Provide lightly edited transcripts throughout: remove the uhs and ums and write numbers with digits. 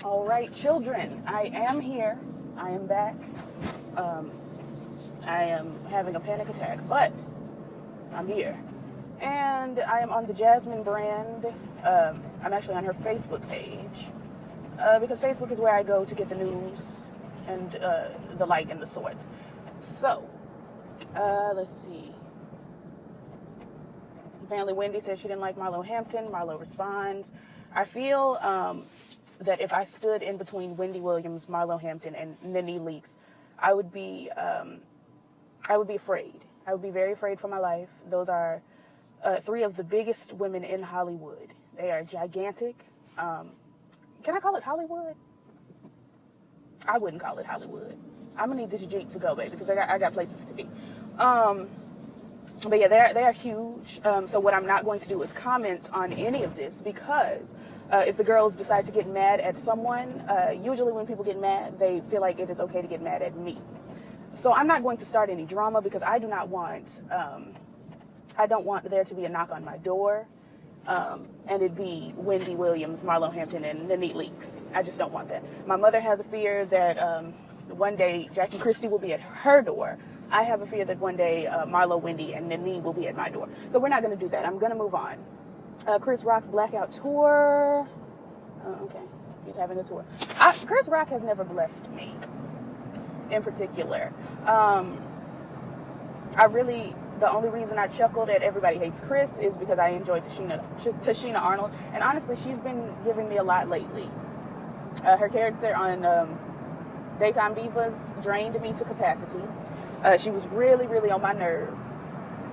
All right, children, I am here. I am back. I am having a panic attack, but I'm here. And I am on the Jasmine brand. I'm actually on her Facebook page because Facebook is where I go to get the news and the like and the sort. So, let's see. Apparently Wendy said she didn't like Marlo Hampton. Marlo responds, I feel that if I stood in between Wendy Williams, Marlo Hampton, and Nene Leakes, I would be afraid. I would be very afraid for my life. Those are three of the biggest women in Hollywood. They are gigantic. Can I call it Hollywood? I wouldn't call it Hollywood. I'm gonna need this Jeep to go, baby, because I got places to be. But yeah, they are huge. So what I'm not going to do is comment on any of this because if the girls decide to get mad at someone, usually when people get mad, they feel like it is okay to get mad at me. So I'm not going to start any drama because I do not want, I don't want there to be a knock on my door and it be Wendy Williams, Marlo Hampton, and Nene Leakes. I just don't want that. My mother has a fear that one day Jackie Christie will be at her door. I have a fear that one day Marlo, Wendy, and Nene will be at my door. So we're not going to do that. I'm going to move on. Chris Rock's Blackout Tour. Okay, he's having a tour. Chris Rock has never blessed me in particular. The only reason I chuckled at Everybody Hates Chris is because I enjoyed Tashina Arnold. And honestly, she's been giving me a lot lately. Her character on Daytime Divas drained me to capacity. She was really, really on my nerves.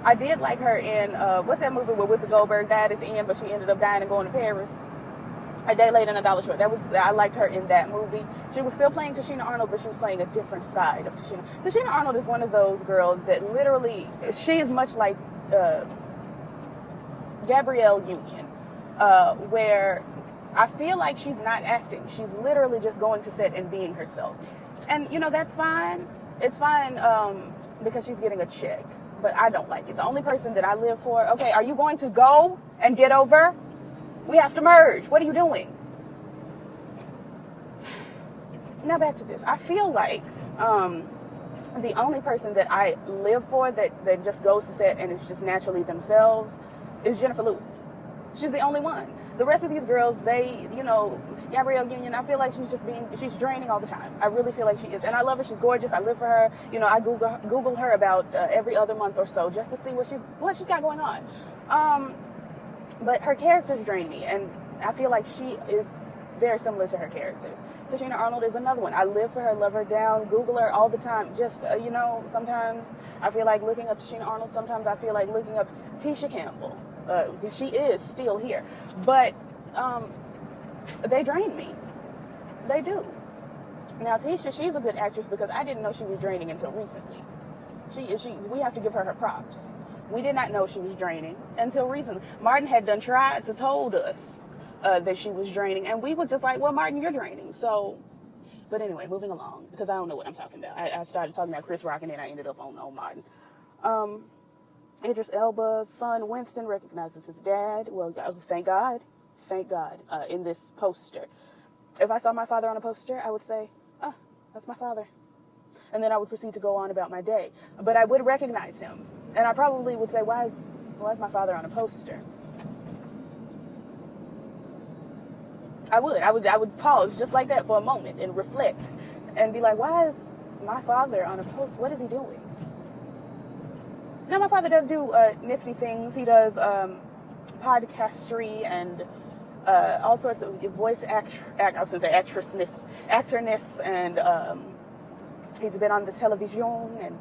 I did like her in, what's that movie where Whoopi Goldberg died at the end, but she ended up dying and going to Paris? A Day Late and a Dollar Short. I liked her in that movie. She was still playing Tashina Arnold, but she was playing a different side of Tashina. Tashina Arnold is one of those girls that literally, she is much like Gabrielle Union, where I feel like she's not acting. She's literally just going to set and being herself. And, that's fine. It's fine because she's getting a check, but I don't like it. The only person that I live for, okay, are you going to go and get over? We have to merge. What are you doing? Now back to this. I feel like the only person that I live for that just goes to set and is just naturally themselves is Jennifer Lewis. She's the only one. The rest of these girls, Gabrielle Union, I feel like she's draining all the time. I really feel like she is. And I love her. She's gorgeous. I live for her. I Google her about every other month or so just to see what she's got going on. But her characters drain me. And I feel like she is very similar to her characters. Tashina Arnold is another one. I live for her, love her down, Google her all the time. Just, sometimes I feel like looking up Tashina Arnold. Sometimes I feel like looking up Tisha Campbell. She is still here, but they drain me. They do. Now Tisha, she's a good actress because I didn't know she was draining until recently. We have to give her props. We did not know she was draining until recently. Martin had done tried to told us that she was draining, and we was just like, well, Martin, you're draining. So, but anyway, moving along because I don't know what I'm talking about. I started talking about Chris Rock and then I ended up on Martin. Idris Elba's son Winston recognizes his dad. Well, thank God, in this poster. If I saw my father on a poster, I would say, oh, that's my father. And then I would proceed to go on about my day. But I would recognize him. And I probably would say, why is my father on a poster? I would pause just like that for a moment and reflect and be like, why is my father on a poster? What is he doing? Now, my father does do nifty things. He does podcastery and all sorts of voice actressness, and he's been on the television, and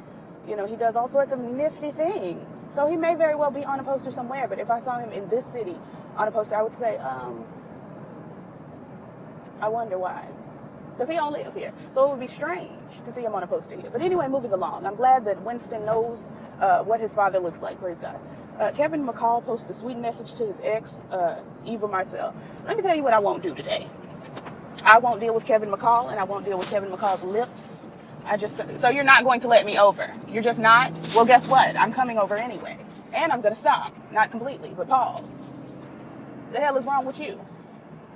he does all sorts of nifty things. So he may very well be on a poster somewhere. But if I saw him in this city on a poster, I would say, I wonder why. Because he don't live here. So it would be strange to see him on a poster here. But anyway, moving along. I'm glad that Winston knows what his father looks like. Praise God. Kevin McCall posted a sweet message to his ex, Eva Marcel. Let me tell you what I won't do today. I won't deal with Kevin McCall, and I won't deal with Kevin McCall's lips. So you're not going to let me over. You're just not? Well, guess what? I'm coming over anyway. And I'm going to stop. Not completely, but pause. The hell is wrong with you?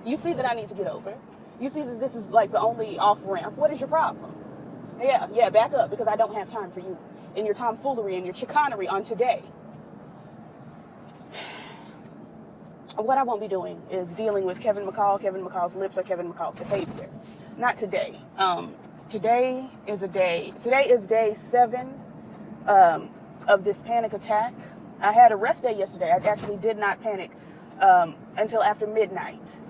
You see that I need to get over. You see that this is like the only off-ramp. What is your problem? Yeah, back up, because I don't have time for you and your tomfoolery and your chicanery on today. What I won't be doing is dealing with Kevin McCall, Kevin McCall's lips, or Kevin McCall's behavior. Not today. Today is day 7 of this panic attack. I had a rest day yesterday. I actually did not panic until after midnight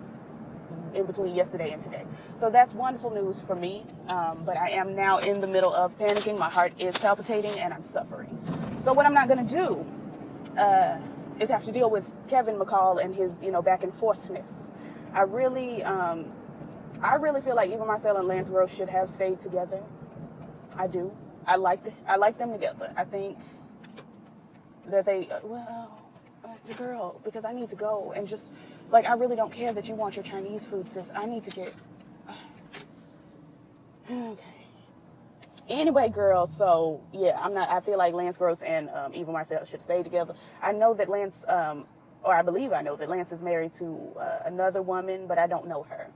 in between yesterday and today. So that's wonderful news for me. But I am now in the middle of panicking. My heart is palpitating and I'm suffering. So what I'm not going to do is have to deal with Kevin McCall and his, back and forthness. I really feel like Eva Marcel and Lance Gross should have stayed together. I do. I like them together. I think that they, girl, because I need to go and just, I really don't care that you want your Chinese food, sis. I need to get, okay. Anyway, girl, so, yeah, I feel like Lance Gross and Eva Marcel should stay together. I know that Lance, I believe I know that Lance is married to another woman, but I don't know her.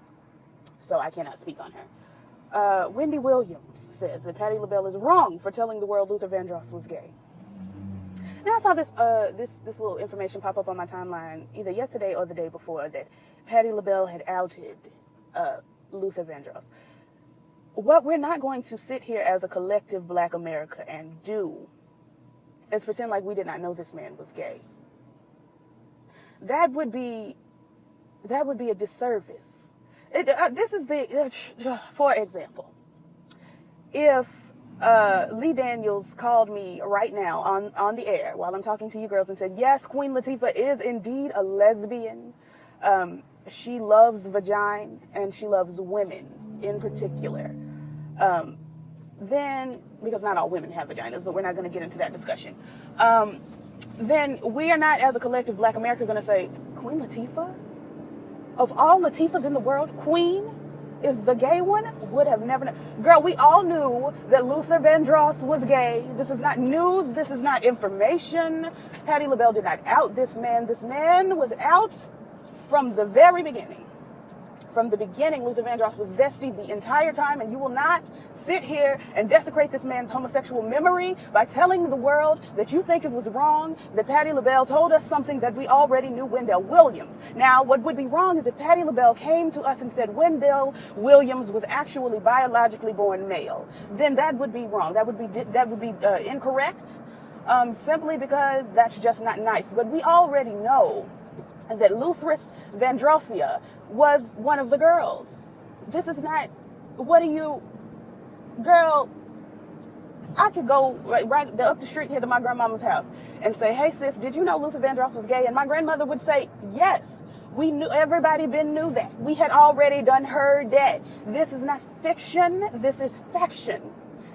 So I cannot speak on her. Wendy Williams says that Patti LaBelle is wrong for telling the world Luther Vandross was gay. Now I saw this little information pop up on my timeline either yesterday or the day before that Patti LaBelle had outed Luther Vandross. What we're not going to sit here as a collective Black America and do is pretend like we did not know this man was gay. That would be a disservice. For example, if Lee Daniels called me right now on the air while I'm talking to you girls and said, yes, Queen Latifah is indeed a lesbian. She loves vagina and she loves women in particular. Then, because not all women have vaginas, but we're not going to get into that discussion. Then we are not, as a collective Black America, going to say, Queen Latifah? Of all Latifahs in the world, Queen is the gay one? Would have never known. Girl, we all knew that Luther Vandross was gay. This is not news. This is not information. Patti LaBelle did not out this man. This man was out from the very beginning. From the beginning, Luther Vandross was zesty the entire time, and you will not sit here and desecrate this man's homosexual memory by telling the world that you think it was wrong that Patti LaBelle told us something that we already knew Wendell Williams. Now, what would be wrong is if Patti LaBelle came to us and said Wendell Williams was actually biologically born male. Then that would be wrong. That would be incorrect, simply because that's just not nice. But we already know that Luthris Vandrossia was one of the girls. This is not, girl, I could go right up the street here to my grandmama's house and say, hey sis, did you know Luther Vandross was gay? And my grandmother would say, yes, we knew, everybody knew that. We had already heard that. This is not fiction, this is faction.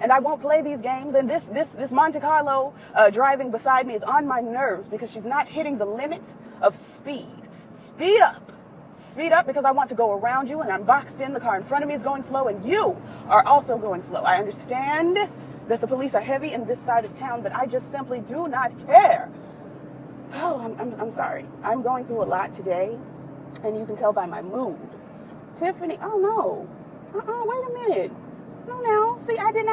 And I won't play these games. And this Monte Carlo driving beside me is on my nerves because she's not hitting the limit of speed. Speed up. Speed up, because I want to go around you and I'm boxed in. The car in front of me is going slow and you are also going slow. I understand that the police are heavy in this side of town, but I just simply do not care. Oh, I'm sorry. I'm going through a lot today, and you can tell by my mood. Tiffany, oh no. Wait a minute. No. See, I did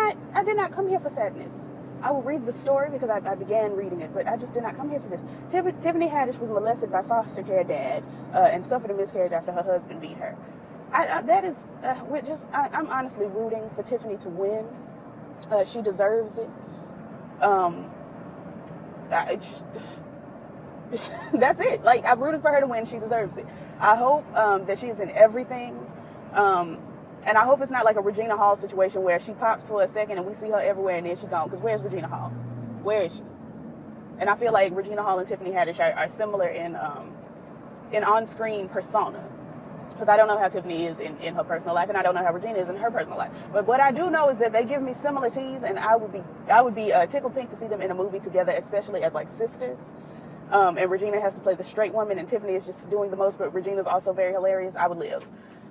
not come here for sadness. I will read the story because I began reading it, but I just did not come here for this. Tiffany Haddish was molested by foster care dad and suffered a miscarriage after her husband beat her. I'm honestly rooting for Tiffany to win. She deserves it. That's it. I'm rooting for her to win. She deserves it. I hope that she's in everything. And I hope it's not like a Regina Hall situation where she pops for a second and we see her everywhere and then she's gone. Because where's Regina Hall? Where is she? And I feel like Regina Hall and Tiffany Haddish are similar in on-screen persona. Because I don't know how Tiffany is in her personal life, and I don't know how Regina is in her personal life. But what I do know is that they give me similar teas, and I would be tickled pink to see them in a movie together, especially as sisters. And Regina has to play the straight woman, and Tiffany is just doing the most, but Regina's also very hilarious. I would live.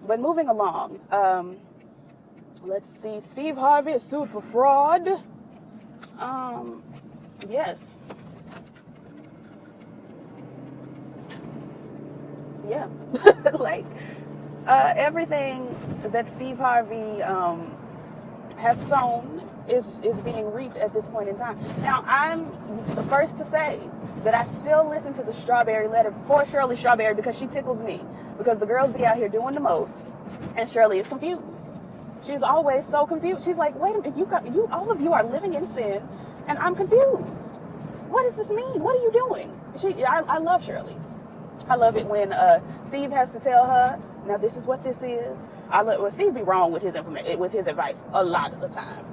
But moving along, let's see. Steve Harvey is sued for fraud. Yes. Yeah. Everything that Steve Harvey has sown is being reaped at this point in time. Now, I'm the first to say that I still listen to the Strawberry Letter for Shirley Strawberry because she tickles me. Because the girls be out here doing the most, and Shirley is confused. She's always so confused. She's like, wait a minute, all of you are living in sin, and I'm confused. What does this mean? What are you doing? I love Shirley. I love it when Steve has to tell her, now this is what this is. Steve be wrong with his advice a lot of the time.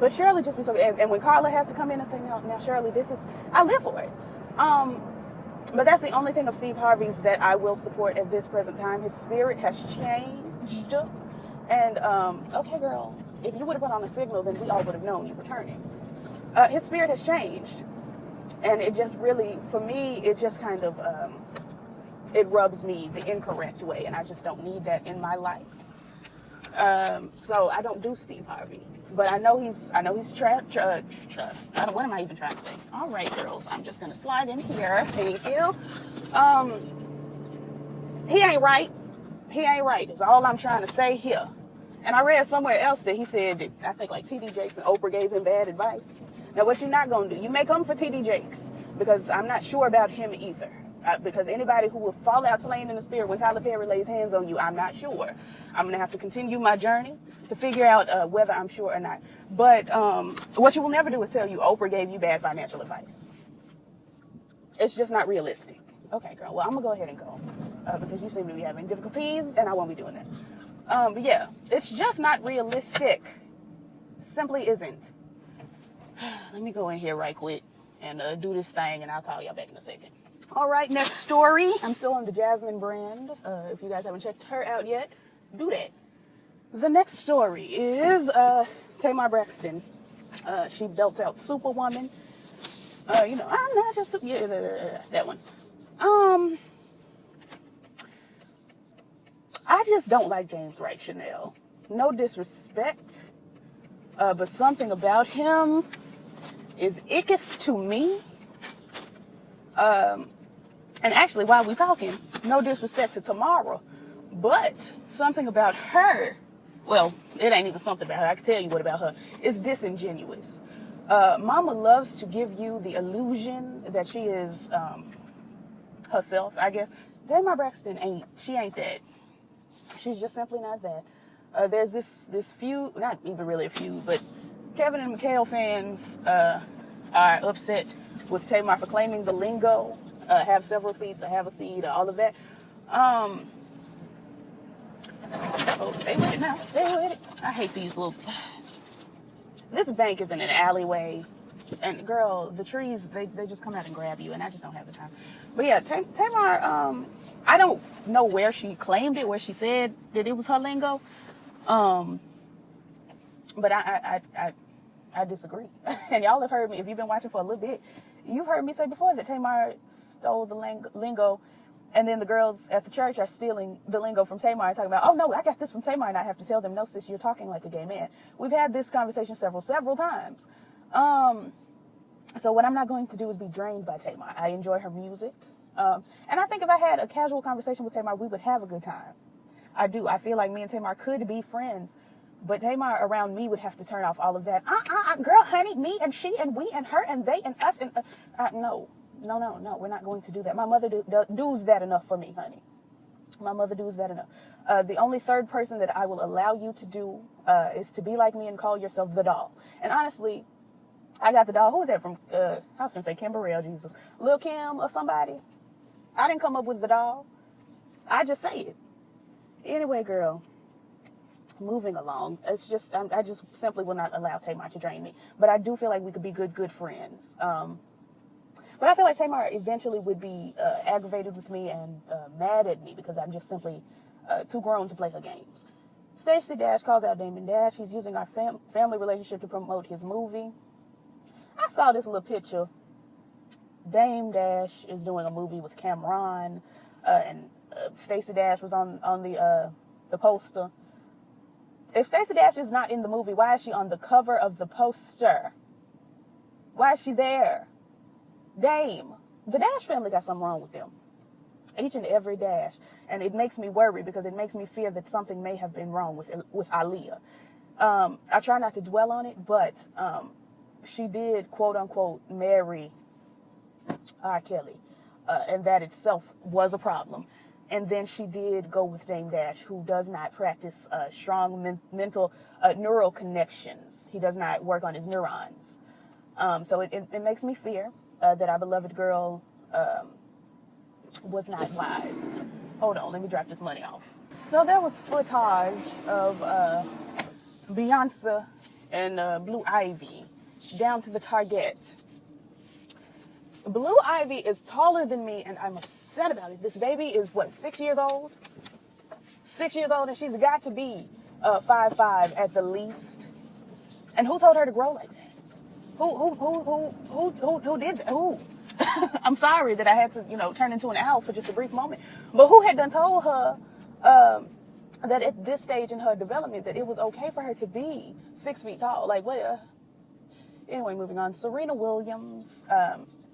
But Shirley just be so, and when Carla has to come in and say, now Shirley, I live for it. But that's the only thing of Steve Harvey's that I will support at this present time. His spirit has changed. And, okay, girl, if you would have put on a signal, then we all would have known you were turning. His spirit has changed. And it just really, for me, it just kind of, it rubs me the incorrect way. And I just don't need that in my life. So I don't do Steve Harvey. But I know he's what am I even trying to say? All right, girls, I'm just going to slide in here. Thank you. He ain't right. He ain't right is all I'm trying to say here. And I read somewhere else that he said that I think like T.D. Jakes and Oprah gave him bad advice. Now, what you're not going to do, you may come for T.D. Jakes because I'm not sure about him either. Because anybody who will fall out slain in the spirit when Tyler Perry lays hands on you, I'm not sure. I'm going to have to continue my journey to figure out whether I'm sure or not. But what you will never do is tell you Oprah gave you bad financial advice. It's just not realistic. Okay, girl. Well, I'm going to go ahead and go because you seem to be having difficulties and I won't be doing that. But yeah, it's just not realistic. Simply isn't. Let me go in here right quick and do this thing and I'll call y'all back in a second. All right, next story. I'm still on the Jasmine brand. If you guys haven't checked her out yet, do that. The next story is Tamar Braxton. She belts out Superwoman. I'm not just that one. I just don't like James Wright Chanel. No disrespect, but something about him is icketh to me. And actually, while we're talking, no disrespect to Tamara, but something about her, well, it ain't even something about her. I can tell you what about her. It's disingenuous. Mama loves to give you the illusion that she is herself, I guess. Tamar Braxton ain't that. She's just simply not that. There's this feud, not even really a feud, but Kevin and Mikhail fans are upset with Tamar for claiming the lingo, have several seats, or have a seat, or all of that. Stay with it now. Stay with it. I hate these little... This bank is in an alleyway. And, girl, the trees, they just come out and grab you, and I just don't have the time. But, yeah, Tamar, I don't know where she claimed it, where she said that it was her lingo. But I disagree. And y'all have heard me, if you've been watching for a little bit, you've heard me say before that Tamar stole the lingo, and then the girls at the church are stealing the lingo from Tamar and talking about, oh, no, I got this from Tamar, and I have to tell them, no, sis, you're talking like a gay man. We've had this conversation several times. So what I'm not going to do is be drained by Tamar. I enjoy her music. And I think if I had a casual conversation with Tamar, we would have a good time. I do. I feel like me and Tamar could be friends. But Tamar around me would have to turn off all of that. Girl, honey, me and she and we and her and they and us. And no, we're not going to do that. My mother does that enough for me, honey. My mother does that enough. The only third person that I will allow you to do is to be like me and call yourself the doll. And honestly, I got the doll. Who was that from? I was going to say Kim Burrell, Jesus. Lil' Kim or somebody. I didn't come up with the doll. I just say it. Anyway, girl. Moving along. It's just, I just simply will not allow Tamar to drain me. But I do feel like we could be good friends. But I feel like Tamar eventually would be aggravated with me and mad at me because I'm just simply too grown to play her games. Stacey Dash calls out Damon Dash. He's using our family relationship to promote his movie. I saw this little picture. Dame Dash is doing a movie with Cameron, and Stacey Dash was on the poster. If Stacey Dash is not in the movie, why is she on the cover of the poster? Why is she there? Dame. The Dash family got something wrong with them. Each and every dash. And it makes me worry because it makes me fear that something may have been wrong with Aaliyah. I try not to dwell on it, but she did, quote unquote, marry R. Kelly. And that itself was a problem. And then she did go with Dame Dash, who does not practice strong mental neural connections. He does not work on his neurons. So it makes me fear that our beloved girl was not wise. Hold on, let me drop this money off. So there was footage of Beyonce and Blue Ivy down to the Target. Blue Ivy is taller than me, and I'm upset about it. This baby is, what, 6 years old? 6 years old, and she's got to be 5'5" at the least. And who told her to grow like that? Who did that? Who? I'm sorry that I had to, turn into an owl for just a brief moment. But who had done told her that at this stage in her development that it was okay for her to be 6 feet tall? Like, what? Anyway, moving on. Serena Williams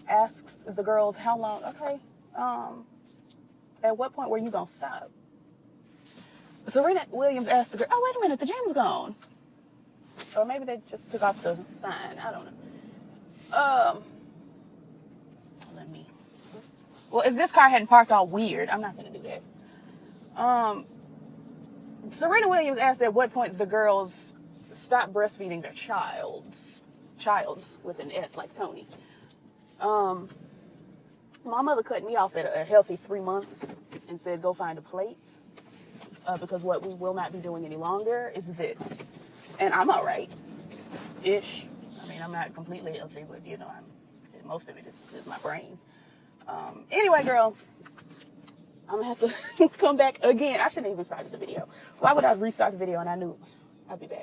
asks the girls how long. Okay. At what point were you gonna stop? Serena Williams asked the girl. Oh, wait a minute. The gym's gone. Or maybe they just took off the sign. I don't know. Well, if this car hadn't parked all weird, I'm not going to do that. Serena Williams asked at what point the girls stopped breastfeeding their childs with an S, like Tony. My mother cut me off at a healthy 3 months and said, go find a plate. Because what we will not be doing any longer is this. And I'm all right. Ish. I mean, I'm not completely healthy, but, most of it is my brain. Anyway, girl, I'm going to have to come back again. I shouldn't even started the video. Why would I restart the video and I knew I'd be back?